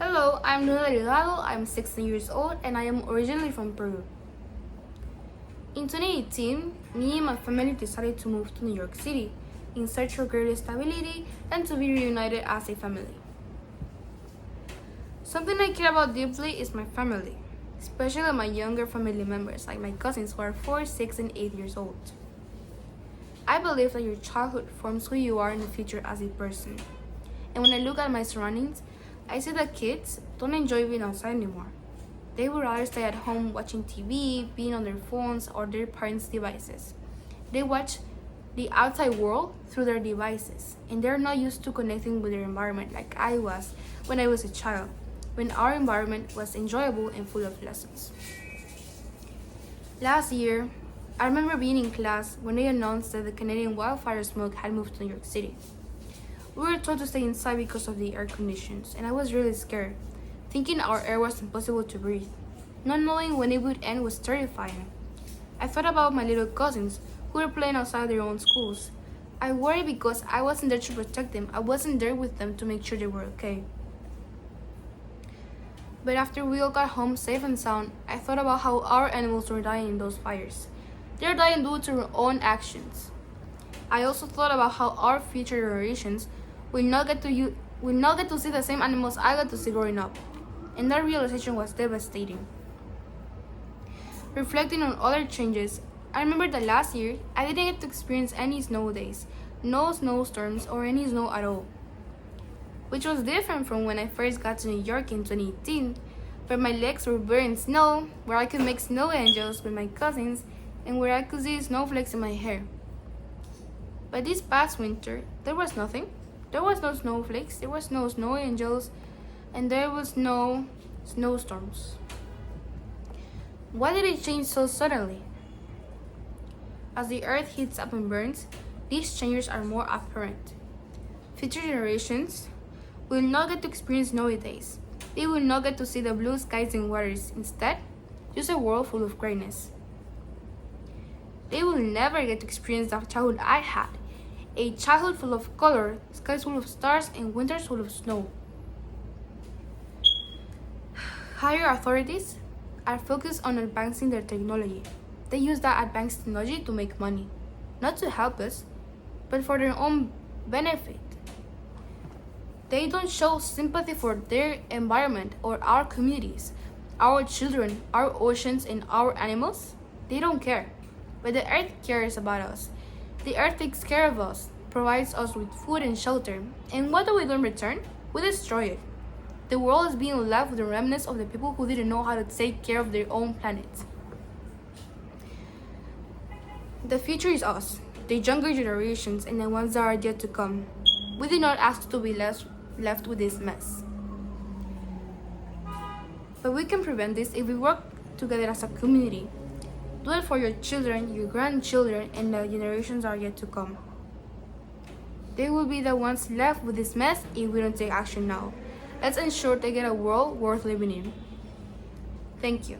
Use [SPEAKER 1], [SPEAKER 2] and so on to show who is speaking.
[SPEAKER 1] Hello, I'm Delgado. I'm 16 years old and I am originally from Peru. In 2018, me and my family decided to move to New York City in search for greater stability and to be reunited as a family. Something I care about deeply is my family, especially my younger family members like my cousins who are 4, 6, and 8 years old. I believe that your childhood forms who you are in the future as a person. And when I look at my surroundings, I see that kids don't enjoy being outside anymore. They would rather stay at home watching TV, being on their phones or their parents' devices. They watch the outside world through their devices, and they're not used to connecting with their environment like I was when I was a child, when our environment was enjoyable and full of lessons. Last year, I remember being in class when they announced that the Canadian wildfire smoke had moved to New York City. We were told to stay inside because of the air conditions, and I was really scared, thinking our air was impossible to breathe. Not knowing when it would end was terrifying. I thought about my little cousins who were playing outside their own schools. I worried because I wasn't there to protect them. I wasn't there with them to make sure they were okay. But after we all got home safe and sound, I thought about how our animals were dying in those fires. They're dying due to their own actions. I also thought about how our future generations will not get to see the same animals I got to see growing up. And that realization was devastating. Reflecting on other changes, I remember that last year I didn't get to experience any snow days, no snowstorms, or any snow at all. Which was different from when I first got to New York in 2018, where my legs were buried in snow, where I could make snow angels with my cousins, and where I could see snowflakes in my hair. But this past winter, there was nothing. There was no snowflakes, there was no snow angels, and there was no snowstorms. Why did it change so suddenly? As the earth heats up and burns, these changes are more apparent. Future generations will not get to experience snowy days. They will not get to see the blue skies and waters. Instead, just a world full of grayness. They will never get to experience the childhood I had. A childhood full of color, skies full of stars, and winters full of snow. Higher authorities are focused on advancing their technology. They use that advanced technology to make money, not to help us, but for their own benefit. They don't show sympathy for their environment or our communities, our children, our oceans, and our animals. They don't care, but the earth cares about us. The earth takes care of us, provides us with food and shelter, and what do we do in return? We destroy it. The world is being left with the remnants of the people who didn't know how to take care of their own planet. The future is us, the younger generations, and the ones that are yet to come. We did not ask to be left with this mess. But we can prevent this if we work together as a community. Do it for your children, your grandchildren, and the generations that are yet to come. They will be the ones left with this mess if we don't take action now. Let's ensure they get a world worth living in. Thank you.